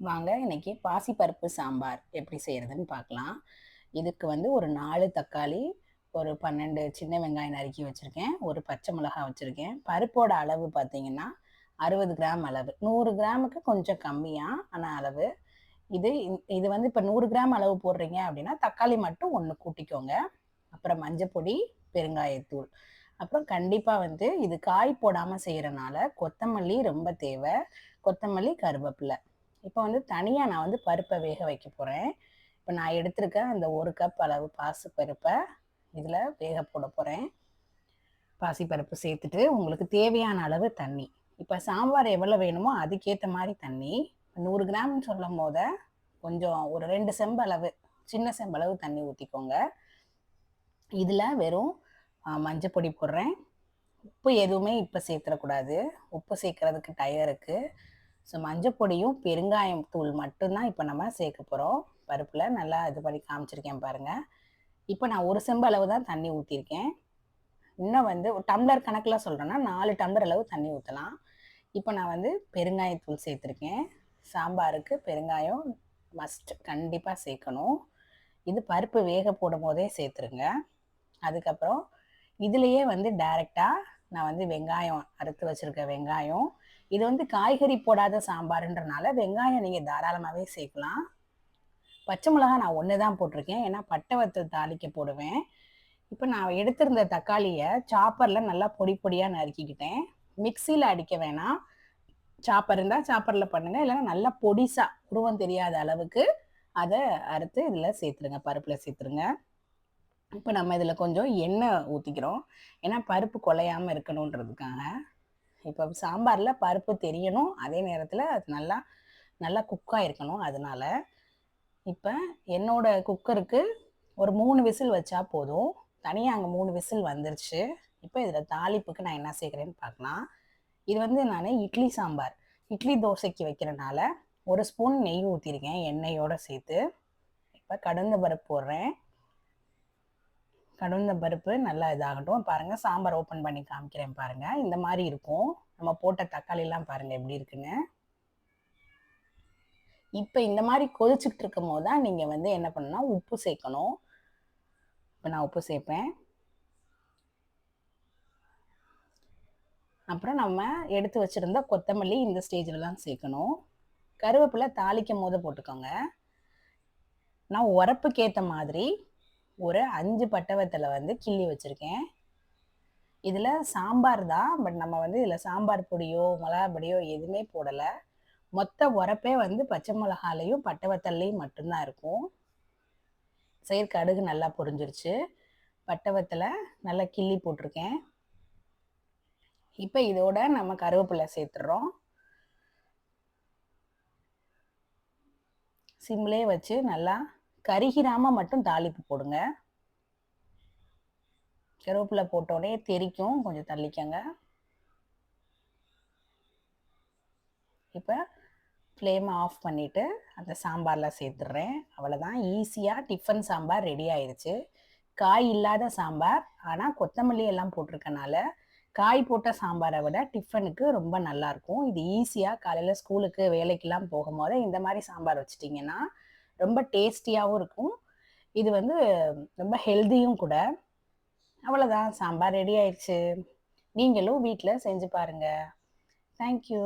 வாங்க இன்னைக்கு பாசிப்பருப்பு சாம்பார் எப்படி செய்கிறதுன்னு பார்க்கலாம். இதுக்கு வந்து ஒரு 4 தக்காளி, ஒரு 12 சின்ன வெங்காயம் நறுக்கி வச்சுருக்கேன், ஒரு பச்சை மிளகாய் வச்சுருக்கேன். பருப்போட அளவு பார்த்தீங்கன்னா 60 கிராம் அளவு. 100 கிராமுக்கு கொஞ்சம் கம்மியாக ஆனால் அளவு. இது வந்து இப்போ 100 கிராம் அளவு போடுறீங்க அப்படின்னா தக்காளி மட்டும் 1 கூட்டிக்கோங்க. அப்புறம் மஞ்சப்பொடி, பெருங்காயத்தூள். அப்புறம் கண்டிப்பாக வந்து இது காய் போடாமல் செய்கிறனால கொத்தமல்லி ரொம்ப தேவை. கொத்தமல்லி, கருவேப்பிலை. இப்போ வந்து தனியாக நான் வந்து பருப்பை வேக வைக்க போகிறேன். இப்போ நான் எடுத்திருக்க அந்த 1 கப் அளவு பாசிப்பருப்பை இதில் வேக போட போகிறேன். பாசிப்பருப்பு சேர்த்துட்டு உங்களுக்கு தேவையான அளவு தண்ணி. இப்போ சாம்பார் எவ்வளோ வேணுமோ அதுக்கேற்ற மாதிரி தண்ணி. 100 கிராம்னு சொல்லும் போது கொஞ்சம் ஒரு 2 செம்பு அளவு, சின்ன செம்பு அளவு தண்ணி ஊற்றிக்கோங்க. இதில் வெறும் மஞ்சப்பொடி போடுறேன். உப்பு எதுவுமே இப்போ சேர்த்துடக்கூடாது. உப்பு சேர்க்கறதுக்கு டயம் இருக்குது. ஸோ மஞ்சப்பொடியும் பெருங்காயம் தூள் மட்டும்தான் இப்போ நம்ம சேர்க்க போகிறோம். பருப்பில் நல்லா இது பண்ணி காமிச்சிருக்கேன் பாருங்கள். இப்போ நான் 1 செம்பு அளவு தான் தண்ணி ஊற்றிருக்கேன். இன்னும் வந்து ஒரு டம்ளர் கணக்கில் சொல்கிறேன்னா 4 டம்ளர் அளவு தண்ணி ஊற்றலாம். இப்போ நான் வந்து பெருங்காயத்தூள் சேர்த்துருக்கேன். சாம்பாருக்கு பெருங்காயம் மஸ்ட், கண்டிப்பாக சேர்க்கணும். இது பருப்பு வேக போடும் போதே சேர்த்துருங்க. அதுக்கப்புறம் இதுலேயே வந்து டைரெக்டாக நான் வந்து வெங்காயம் அறுத்து வச்சுருக்க வெங்காயம், இது வந்து காய்கறி போடாத சாம்பாருன்றனால வெங்காயம் நீங்கள் தாராளமாகவே சேர்க்கலாம். பச்சை மிளகா நான் 1 தான் போட்டிருக்கேன், ஏன்னா பட்டை வத்தல் தாளிக்க போடுவேன். இப்போ நான் எடுத்திருந்த தக்காளியை சாப்பரில் நல்லா பொடி பொடியாக நறுக்கிக்கிட்டேன். மிக்சியில் அடிக்க வேணாம், சாப்பர் இருந்தால் சாப்பரில் பண்ணுங்கள், இல்லைன்னா நல்லா பொடிசாக உருவம் தெரியாத அளவுக்கு அதை அறுத்து இதில் சேர்த்துருங்க, பருப்பில் சேர்த்துருங்க. இப்போ நம்ம இதில் கொஞ்சம் எண்ணெய் ஊற்றிக்கிறோம், ஏன்னா பருப்பு குலையாமல் இருக்கணுன்றதுக்காக. இப்போ சாம்பாரில் பருப்பு தெரியணும், அதே நேரத்தில் அது நல்லா நல்லா குக்காக இருக்கணும். அதனால் இப்போ என்னோட குக்கருக்கு ஒரு 3 விசில் வச்சா போதும். தனியாக அங்கே 3 விசில் வந்துருச்சு. இப்போ இதில் தாளிப்புக்கு நான் என்ன சேர்க்குறேன்னு பார்க்கலாம். இது வந்து நான் இட்லி சாம்பார், இட்லி தோசைக்கு வைக்கிறனால 1 ஸ்பூன் நெய் ஊற்றிருக்கேன் எண்ணெயோடு சேர்த்து. இப்போ கடுந்த பருப்பு போடுறேன். கடுந்த பருப்பு நல்லா இதாகட்டும். பாருங்கள், சாம்பார் ஓப்பன் பண்ணி காமிக்கிறேன் பாருங்கள். இந்த மாதிரி இருக்கும். நம்ம போட்ட தக்காளிலாம் பாருங்கள் எப்படி இருக்குன்னு. இப்போ இந்த மாதிரி கொதிச்சுக்கிட்டு இருக்கும் போது தான் நீங்கள் வந்து என்ன பண்ணணும்னா உப்பு சேர்க்கணும். இப்போ நான் உப்பு சேர்ப்பேன். அப்புறம் நம்ம எடுத்து வச்சுருந்த கொத்தமல்லி இந்த ஸ்டேஜில் தான் சேர்க்கணும். கருவேப்பிலை தாளிக்கும் போது போட்டுக்கோங்க. நான் உரப்புக்கு ஏற்ற மாதிரி ஒரு 5 பட்டை வத்தலை வந்து கிள்ளி வச்சுருக்கேன். இதில் சாம்பார் தான், பட் நம்ம வந்து இதில் சாம்பார் பொடியோ மிளகா பொடியோ எதுவுமே போடலை. மொத்த உரப்பே வந்து பச்சை மிளகாலையும் பட்டை வத்தல்லையும் மட்டும்தான் இருக்கும். சரி, கடுகு நல்லா பொரிஞ்சிருச்சு. பட்டை வத்தலை நல்லா கிள்ளி போட்டிருக்கேன். இப்போ இதோட நம்ம கருவேப்பிலை சேர்த்துறோம். சிம்லே வச்சு நல்லா கருகிராமல் மட்டும் தாளிப்பு போடுங்க. கருவேப்பிலை போட்டோடனே தெரிக்கும், கொஞ்சம் தள்ளிக்கங்க. இப்போ ஃப்ளேமை ஆஃப் பண்ணிவிட்டு அந்த சாம்பாரில் சேர்த்துட்றேன். அவ்வளோதான், ஈஸியாக டிஃபன் சாம்பார் ரெடி ஆயிடுச்சு. காய் இல்லாத சாம்பார், ஆனால் கொத்தமல்லி எல்லாம் போட்டிருக்கனால காய் போட்ட சாம்பாரை விட டிஃபனுக்கு ரொம்ப நல்லாயிருக்கும். இது ஈஸியாக காலையில் ஸ்கூலுக்கு வேலைக்கெல்லாம் போகும்போது இந்த மாதிரி சாம்பார் வச்சிட்டிங்கன்னா ரொம்ப டேஸ்டியாகவும் இருக்கும். இது வந்து ரொம்ப ஹெல்த்தியும் கூட. அவ்வளோதான், சாம்பார் ரெடி ஆயிடுச்சு. நீங்களும் வீட்டில் செஞ்சு பாருங்கள். தேங்க்யூ.